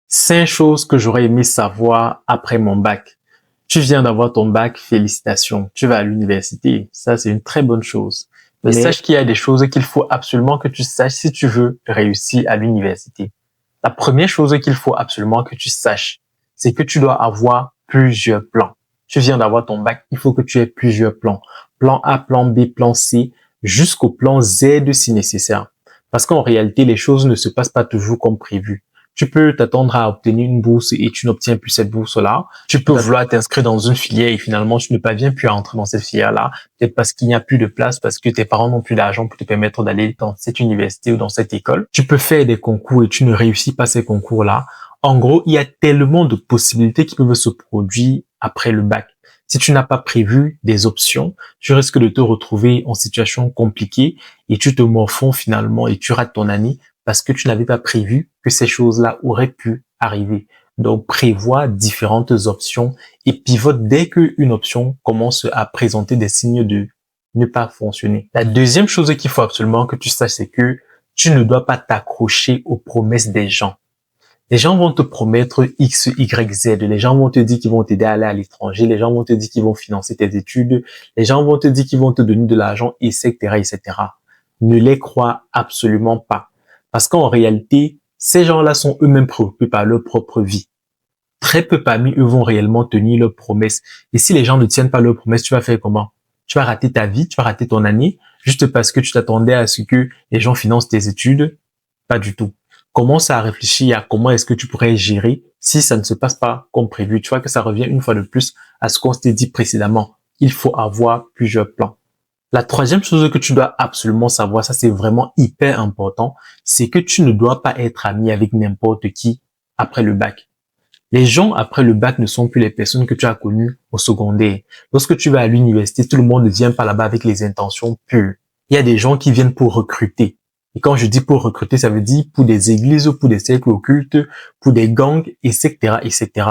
5 choses que j'aurais aimé savoir après mon bac. Tu viens d'avoir ton bac, félicitations. Tu vas à l'université. Ça, c'est une très bonne chose. Mais Mais sache qu'il y a des choses qu'il faut absolument que tu saches si tu veux réussir à l'université. La première chose qu'il faut absolument que tu saches, c'est que tu dois avoir plusieurs plans. Tu viens d'avoir ton bac, il faut que tu aies plusieurs plans. Plan A, plan B, plan C, jusqu'au plan Z si nécessaire. Parce qu'en réalité, les choses ne se passent pas toujours comme prévu. Tu peux t'attendre à obtenir une bourse et tu n'obtiens plus cette bourse-là. Tu peux vouloir t'inscrire dans une filière et finalement tu ne parviens plus à entrer dans cette filière-là. Peut-être parce qu'il n'y a plus de place, parce que tes parents n'ont plus d'argent pour te permettre d'aller dans cette université ou dans cette école. Tu peux faire des concours et tu ne réussis pas ces concours-là. En gros, il y a tellement de possibilités qui peuvent se produire après le bac. Si tu n'as pas prévu des options, tu risques de te retrouver en situation compliquée et tu te morfonds finalement et tu rates ton année parce que tu n'avais pas prévu que ces choses-là auraient pu arriver. Donc, prévois différentes options et pivote dès qu'une option commence à présenter des signes de ne pas fonctionner. La deuxième chose qu'il faut absolument que tu saches, c'est que tu ne dois pas t'accrocher aux promesses des gens. Les gens vont te promettre X, Y, Z. Les gens vont te dire qu'ils vont t'aider à aller à l'étranger. Les gens vont te dire qu'ils vont financer tes études. Les gens vont te dire qu'ils vont te donner de l'argent, etc., etc. Ne les crois absolument pas. Parce qu'en réalité, ces gens-là sont eux-mêmes préoccupés par leur propre vie. Très peu parmi eux vont réellement tenir leurs promesses. Et si les gens ne tiennent pas leurs promesses, tu vas faire comment? Tu vas rater ta vie, tu vas rater ton année, juste parce que tu t'attendais à ce que les gens financent tes études. Pas du tout. Commence à réfléchir à comment est-ce que tu pourrais gérer si ça ne se passe pas comme prévu. Tu vois que ça revient une fois de plus à ce qu'on s'était dit précédemment. Il faut avoir plusieurs plans. La troisième chose que tu dois absolument savoir, ça c'est vraiment hyper important, c'est que tu ne dois pas être ami avec n'importe qui après le bac. Les gens après le bac ne sont plus les personnes que tu as connues au secondaire. Lorsque tu vas à l'université, tout le monde ne vient pas là-bas avec les intentions pures. Il y a des gens qui viennent pour recruter. Et quand je dis pour recruter, ça veut dire pour des églises, pour des cercles occultes, pour des gangs, etc., etc.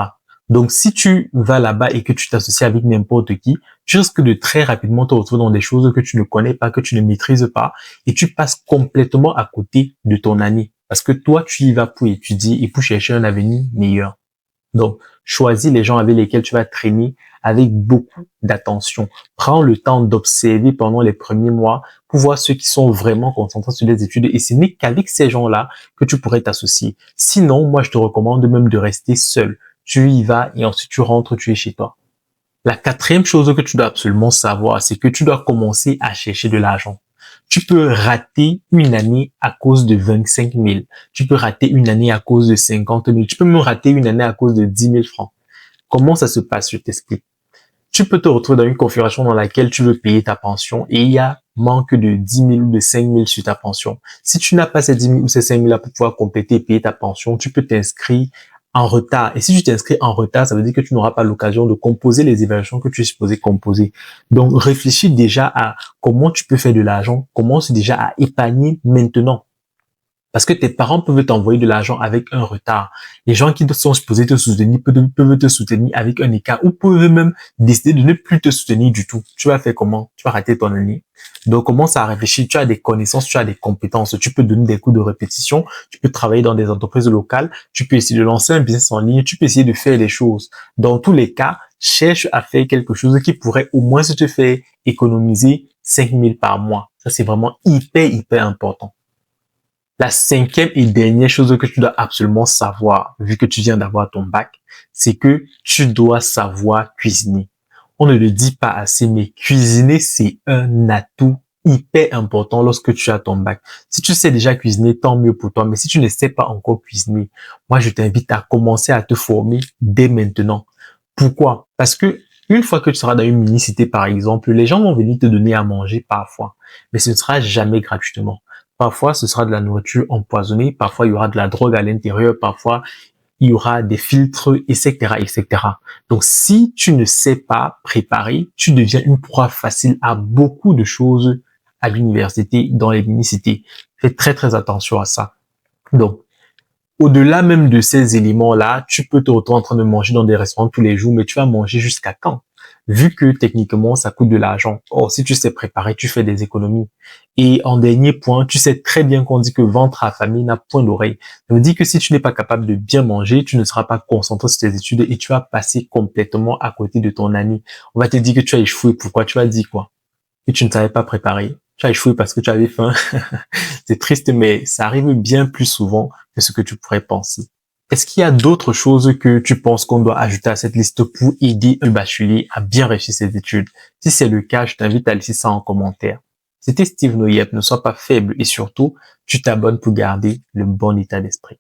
Donc, si tu vas là-bas et que tu t'associes avec n'importe qui, tu risques de très rapidement te retrouver dans des choses que tu ne connais pas, que tu ne maîtrises pas, et tu passes complètement à côté de ton année. Parce que toi, tu y vas pour étudier et pour chercher un avenir meilleur. Donc, choisis les gens avec lesquels tu vas traîner avec beaucoup d'attention. Prends le temps d'observer pendant les premiers mois pour voir ceux qui sont vraiment concentrés sur les études. Et ce n'est qu'avec ces gens-là que tu pourrais t'associer. Sinon, moi, je te recommande même de rester seul. Tu y vas et ensuite tu rentres, tu es chez toi. La quatrième chose que tu dois absolument savoir, c'est que tu dois commencer à chercher de l'argent. Tu peux rater une année à cause de 25 000. Tu peux rater une année à cause de 50 000. Tu peux même rater une année à cause de 10 000 francs. Comment ça se passe? Je t'explique. Tu peux te retrouver dans une configuration dans laquelle tu veux payer ta pension et il y a manque de 10 000 ou de 5 000 sur ta pension. Si tu n'as pas ces 10 000 ou ces 5 000 là pour pouvoir compléter et payer ta pension, tu peux t'inscrire en retard. Et si tu t'inscris en retard, ça veut dire que tu n'auras pas l'occasion de composer les évaluations que tu es supposé composer. Donc, réfléchis déjà à comment tu peux faire de l'argent, commence déjà à épargner maintenant. Parce que tes parents peuvent t'envoyer de l'argent avec un retard. Les gens qui sont supposés te soutenir peuvent te soutenir avec un écart ou peuvent même décider de ne plus te soutenir du tout. Tu vas faire comment? Tu vas rater ton année. Donc, commence à réfléchir. Tu as des connaissances, tu as des compétences. Tu peux donner des cours de répétition. Tu peux travailler dans des entreprises locales. Tu peux essayer de lancer un business en ligne. Tu peux essayer de faire des choses. Dans tous les cas, cherche à faire quelque chose qui pourrait au moins se te faire économiser 5 000 par mois. Ça, c'est vraiment hyper important. La cinquième et dernière chose que tu dois absolument savoir, vu que tu viens d'avoir ton bac, c'est que tu dois savoir cuisiner. On ne le dit pas assez, mais cuisiner, c'est un atout hyper important lorsque tu as ton bac. Si tu sais déjà cuisiner, tant mieux pour toi. Mais si tu ne sais pas encore cuisiner, moi, je t'invite à commencer à te former dès maintenant. Pourquoi? Parce que une fois que tu seras dans une mini-cité, par exemple, les gens vont venir te donner à manger parfois, mais ce ne sera jamais gratuitement. Parfois, ce sera de la nourriture empoisonnée, parfois il y aura de la drogue à l'intérieur, parfois il y aura des filtres, etc., etc. Donc, si tu ne sais pas préparer, tu deviens une proie facile à beaucoup de choses à l'université, dans les mini-cités. Fais très attention à ça. Donc, au-delà même de ces éléments-là, tu peux te retrouver en train de manger dans des restaurants tous les jours, mais tu vas manger jusqu'à quand? vu que techniquement, ça coûte de l'argent. Or, si tu sais préparer, tu fais des économies. Et en dernier point, tu sais très bien qu'on dit que ventre affamé n'a point d'oreille. Ça veut dire que si tu n'es pas capable de bien manger, tu ne seras pas concentré sur tes études et tu vas passer complètement à côté de ton année. On va te dire que tu as échoué. Pourquoi? Tu vas dire quoi? Que tu ne savais pas préparer. Tu as échoué parce que tu avais faim. C'est triste, mais ça arrive bien plus souvent que ce que tu pourrais penser. Est-ce qu'il y a d'autres choses que tu penses qu'on doit ajouter à cette liste pour aider un bachelier à bien réussir ses études? Si c'est le cas, je t'invite à laisser ça en commentaire. C'était Steve Noyep, ne sois pas faible et surtout, tu t'abonnes pour garder le bon état d'esprit.